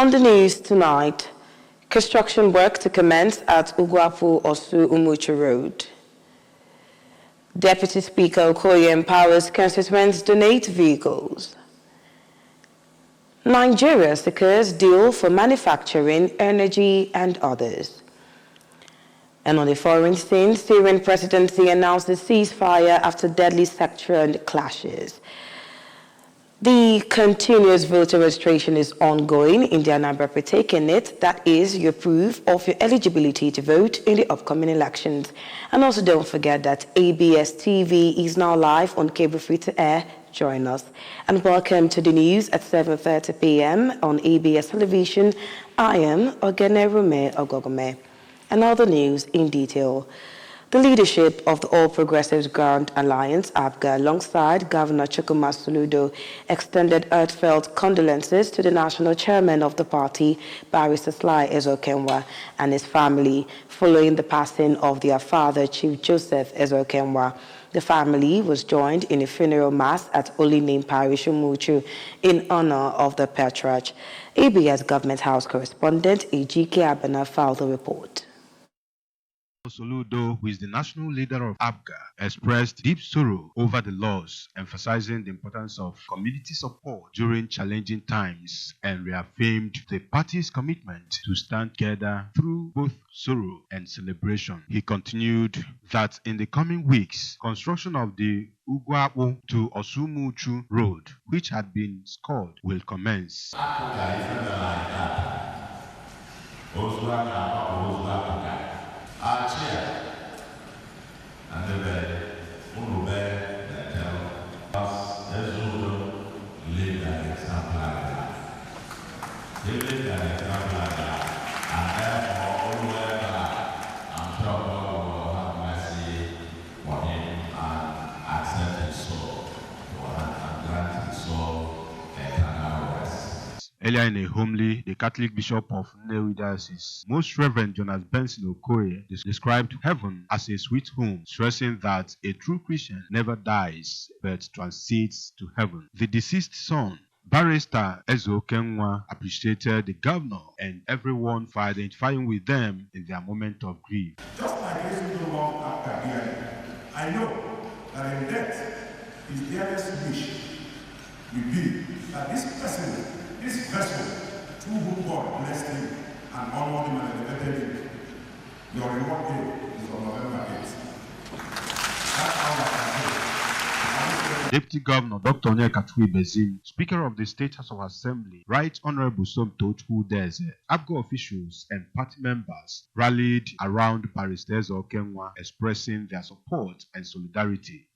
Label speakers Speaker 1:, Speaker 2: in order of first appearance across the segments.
Speaker 1: On the news tonight, construction work to commence at Ugwapu Osu Umuchu Road. Deputy Speaker Okoye empowers constituents donate vehicles. Nigeria secures deal for manufacturing, energy, and others. And on the foreign scene, Syrian presidency announces ceasefire after deadly sectional clashes. The continuous voter registration is ongoing in the Anambra taking it. That is your proof of your eligibility to vote in the upcoming elections. And also don't forget that ABS TV is now live on cable free to air. Join us. And welcome to the news at 7:30 p.m. on ABS television. I am Ogene Rume Ogogome. And all the news in detail. The leadership of the All Progressives Grand Alliance, APGA, alongside Governor Chukwuma Soludo, extended heartfelt condolences to the national chairman of the party, Barrister Sly Ezokenwa, and his family, following the passing of their father, Chief Joseph Ezokenwa. The family was joined in a funeral mass at Holy Name Parish, Umuchu, in honor of the patriarch. ABS Government House correspondent Ejike Abena filed the report.
Speaker 2: Soludo, who is the national leader of APGA, expressed deep sorrow over the loss, emphasizing the importance of community support during challenging times, and reaffirmed the party's commitment to stand together through both sorrow and celebration. He continued that in the coming weeks, construction of the Ugwapu to Osumuchu Road, which had been scored, will commence.
Speaker 3: Our chair and the bed, that tell us as live an example like that. They lived an example like that, and therefore, I'm sure God will have mercy for him and accept his soul, and grant his soul eternal rest.
Speaker 2: Earlier in a homily, the Catholic Bishop of Nnewi Diocese, Most Reverend Jonas Benson Okoye, described heaven as a sweet home, stressing that a true Christian never dies but transits to heaven. The deceased son, Barrister Ezokenwa, appreciated the governor and everyone for identifying with them in their moment of grief.
Speaker 4: Just like Ezokenwa walked after dearly, I know that in death, his dearest wish will be that this person, this vessel, through whom God blessed him and honored him and elevated him, your reward day is on November 8th. That's how I can say.
Speaker 2: Deputy Governor Dr. Onyeka Bezim, Speaker of the State House of Assembly, Right Honorable Somto Udeze, APGA officials and party members rallied around Barrister Ezokenwa, expressing their support and solidarity.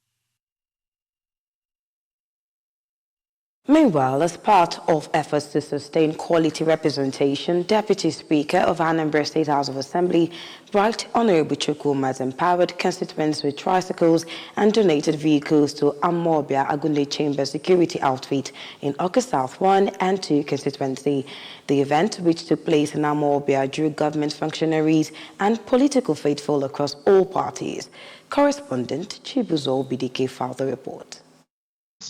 Speaker 1: Meanwhile, as part of efforts to sustain quality representation, Deputy Speaker of Anambra State House of Assembly, Right Honorable Chukwuma, has empowered constituents with tricycles and donated vehicles to Amobia Agunde Chamber Security Outfit in Oka South 1 and 2 constituency. The event, which took place in Amobia, drew government functionaries and political faithful across all parties. Correspondent Chibuzo Bidike filed the report.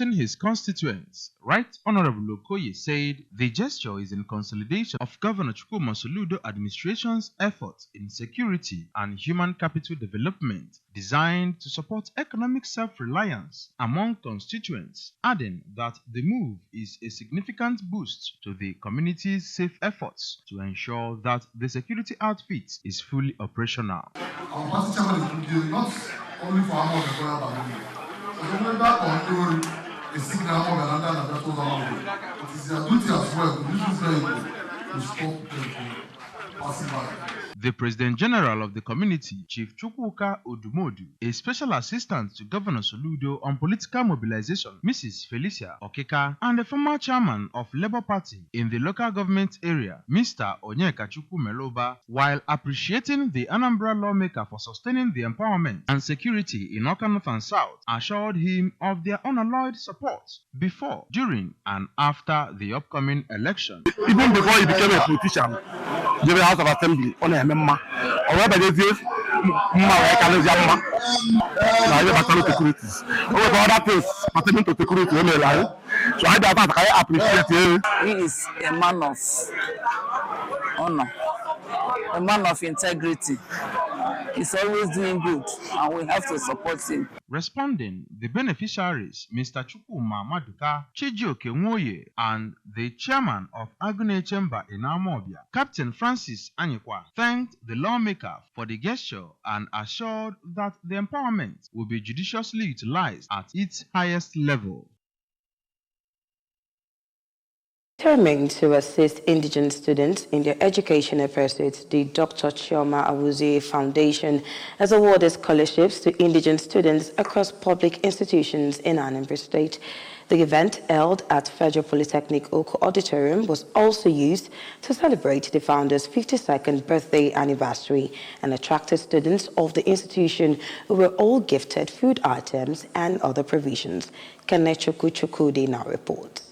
Speaker 5: In his constituents, Right Honorable Okoye said the gesture is in consolidation of Governor Chukwuma Soludo administration's efforts in security and human capital development designed to support economic self-reliance among constituents, adding that the move is a significant boost to the community's safe efforts to ensure that the security outfit is fully operational.
Speaker 6: Our party chairman is not only for a signal of another it is their duty as well to use this vehicle to stop them passing by.
Speaker 5: The President General of the community, Chief Chukwuka Odumodu, a special assistant to Governor Soludo on political mobilization, Mrs. Felicia Okeka, and the former chairman of Labour Party in the local government area, Mr. Onyeka Meloba, while appreciating the Anambra lawmaker for sustaining the empowerment and security in Oka North and South, assured him of their unalloyed support before, during, and after the upcoming election.
Speaker 7: Even before he became a politician, the House of Assembly on a member, or whether they use securities. Over other things pertaining to security, So I appreciate it.
Speaker 8: He is a man of honor, a man of integrity. He's always doing good, and we have to support him.
Speaker 5: Responding, the beneficiaries, Mr. Chukwuma Maduka, Chijioke Nwoye, and the chairman of Agune Chamber in Amobia, Captain Francis Anyikwa, thanked the lawmaker for the gesture and assured that the empowerment will be judiciously utilized at its highest level.
Speaker 1: Determined to assist indigent students in their educational pursuits, the Dr. Chioma Awuzie Foundation has awarded scholarships to indigent students across public institutions in Anambra State. The event, held at Federal Polytechnic Oko Auditorium, was also used to celebrate the founder's 52nd birthday anniversary and attracted students of the institution who were all gifted food items and other provisions. Kenechukwu Chukwudi now reports.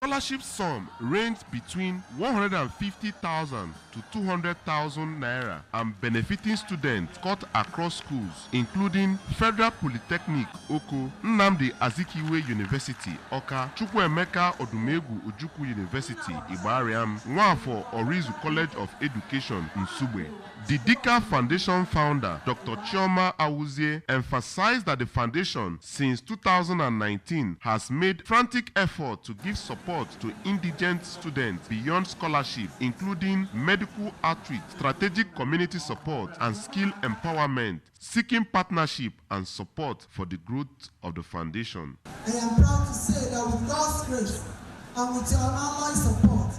Speaker 9: Scholarship sum ranged between 150,000 to 200,000 naira and benefiting students cut across schools, including Federal Polytechnic Oko, Nnamdi Azikiwe University Oka, Chukwuemeka Odumegwu Ojukwu University Igbariam, Nwafọ Orizu College of Education Nsugbe. The Dika Foundation founder, Dr. Chioma Awuzie, emphasized that the foundation since 2019 has made frantic effort to give support to indigent students beyond scholarship, including medical outreach, strategic community support, and skill empowerment, seeking partnership and support for the growth of the foundation.
Speaker 10: I am proud to say that with God's grace and with your ongoing support,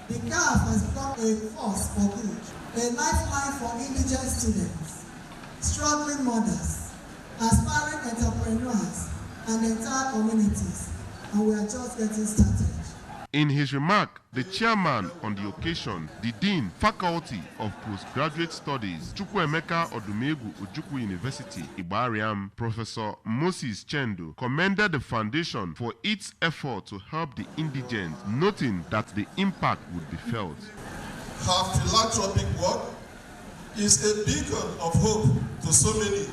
Speaker 10: the CAF has become a force for good, a lifeline for indigent students, struggling mothers, aspiring entrepreneurs, and entire communities, and we are just getting started.
Speaker 9: In his remark, the chairman on the occasion, the Dean, Faculty of Postgraduate Studies, Chukwuemeka Odumegwu Ojukwu University, Igbariam, Professor Moses Chendo, commended the foundation for its effort to help the indigent, noting that the impact would be felt.
Speaker 11: Her philanthropic work is a beacon of hope to so many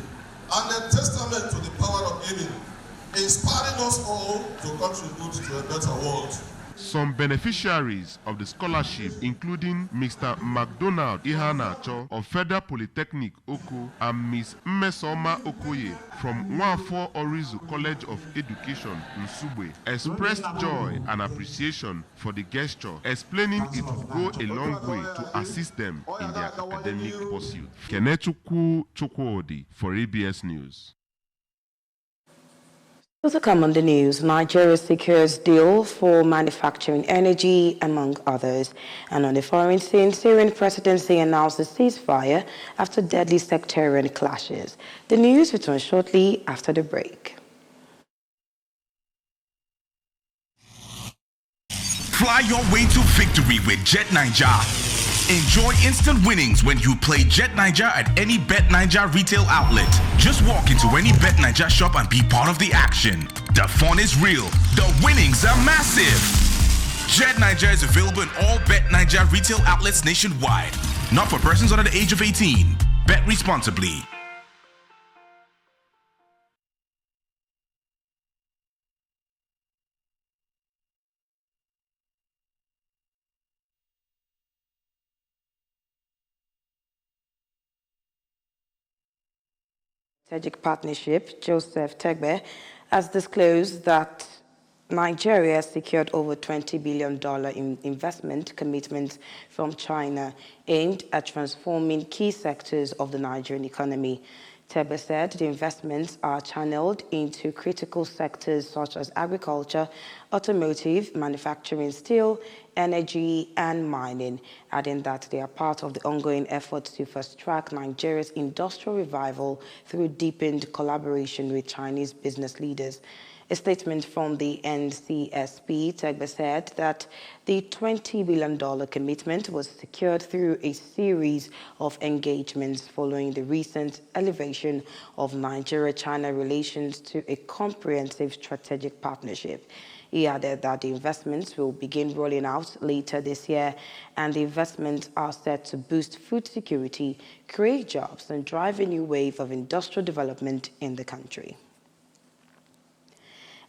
Speaker 11: and a testament to the power of giving, inspiring us all to contribute to a better world.
Speaker 9: Some beneficiaries of the scholarship, including Mr. McDonald Ihanacho of Federal Polytechnic Oko and Ms. Mmesoma Okoye from Nwafọ Orizu College of Education Nsugbe, expressed joy and appreciation for the gesture, explaining it would go a long way to assist them in their academic pursuit. Kenechukwu Chukwudi for ABS News.
Speaker 1: To come on the news, Nigeria secures deal for manufacturing energy, among others. And on the foreign scene, Syrian presidency announced a ceasefire after deadly sectarian clashes. The news returns shortly after the break.
Speaker 12: Fly your way to victory with Jet Niger. Enjoy instant winnings when you play Jet Niger at any Bet Niger retail outlet. Just walk into any Bet Niger shop and be part of the action. The fun is real. The winnings are massive. Jet Niger is available in all Bet Niger retail outlets nationwide. Not for persons under the age of 18. Bet responsibly.
Speaker 1: Strategic Partnership, Joseph Tegbe, has disclosed that Nigeria secured over $20 billion in investment commitments from China aimed at transforming key sectors of the Nigerian economy. Tegbe said the investments are channeled into critical sectors such as agriculture, automotive, manufacturing, steel, energy, and mining, adding that they are part of the ongoing efforts to fast-track Nigeria's industrial revival through deepened collaboration with Chinese business leaders. A statement from the NCSP, Tegbe said that the $20 billion commitment was secured through a series of engagements following the recent elevation of Nigeria-China relations to a comprehensive strategic partnership. He added that the investments will begin rolling out later this year, and the investments are set to boost food security, create jobs, and drive a new wave of industrial development in the country.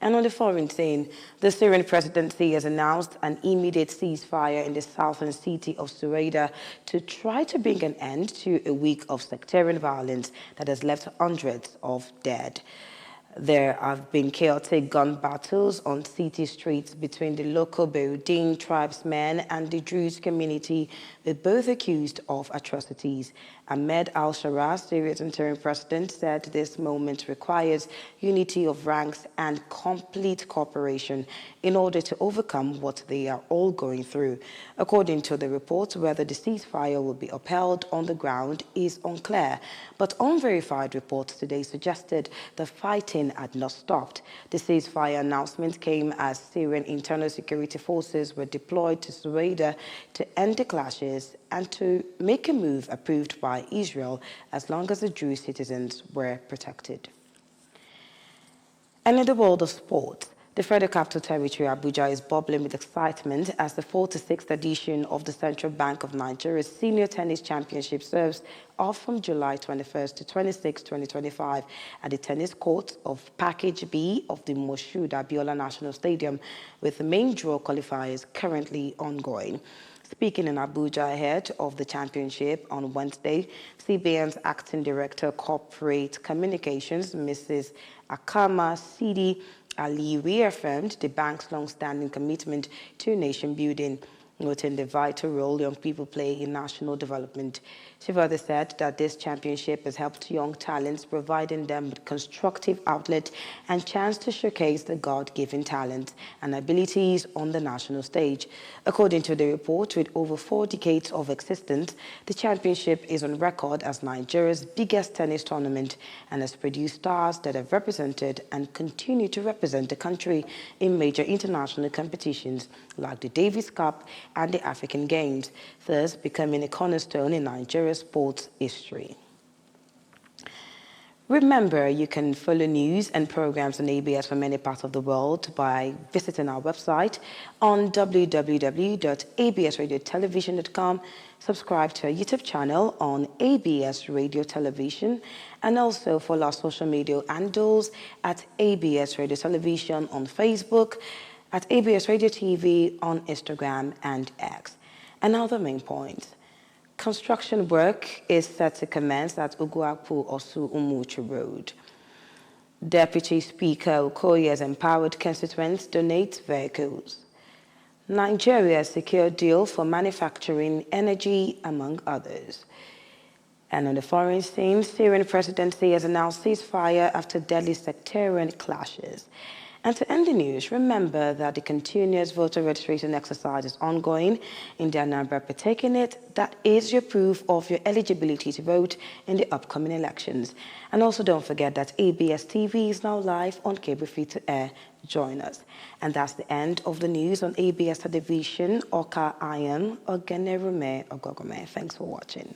Speaker 1: And on the foreign scene, the Syrian presidency has announced an immediate ceasefire in the southern city of Sueda to try to bring an end to a week of sectarian violence that has left hundreds of dead. There have been chaotic gun battles on city streets between the local Beirutine tribesmen and the Druze community, with both accused of atrocities. Ahmed al-Shara, Syria's interim president, said this moment requires unity of ranks and complete cooperation in order to overcome what they are all going through. According to the report, whether the ceasefire will be upheld on the ground is unclear, but unverified reports today suggested the fighting had not stopped. The ceasefire announcement came as Syrian internal security forces were deployed to Sueda to end the clashes and to make a move approved by Israel as long as the Jewish citizens were protected. And in the world of sport, the Federal Capital Territory, Abuja, is bubbling with excitement as the 46th edition of the Central Bank of Nigeria's Senior Tennis Championship serves off from July 21st to 26, 2025 at the tennis courts of Package B of the Moshood Abiola National Stadium, with the main draw qualifiers currently ongoing. Speaking in Abuja ahead of the championship on Wednesday, CBN's Acting Director Corporate Communications, Mrs. Akama Sidi Ali, reaffirmed the bank's long-standing commitment to nation building, noting the vital role young people play in national development. She further said that this championship has helped young talents, providing them with constructive outlet and chance to showcase their God-given talents and abilities on the national stage. According to the report, with over 4 decades of existence, the championship is on record as Nigeria's biggest tennis tournament and has produced stars that have represented and continue to represent the country in major international competitions like the Davis Cup and the African Games, thus becoming a cornerstone in Nigeria's sports history. Remember, you can follow news and programs on ABS from many parts of the world by visiting our website on www.absradiotelevision.com, subscribe to our YouTube channel on ABS Radio Television, and also follow our social media handles at ABS Radio Television on Facebook, at ABS Radio TV on Instagram and X. And now the main points. Construction work is set to commence at Uguapu Osu Umuchu Road. Deputy Speaker Okoye has empowered constituents donate vehicles. Nigeria secured deal for manufacturing energy, among others. And on the foreign scene, Syrian presidency has announced ceasefire after deadly sectarian clashes. And to end the news, remember that the continuous voter registration exercise is ongoing in the Anambra. Taking it, that is your proof of your eligibility to vote in the upcoming elections. And also don't forget that ABS TV is now live on cable free to air. Join us. And that's the end of the news on ABS Television. Oka Iron, Ogene Rume Ogogome. Thanks for watching.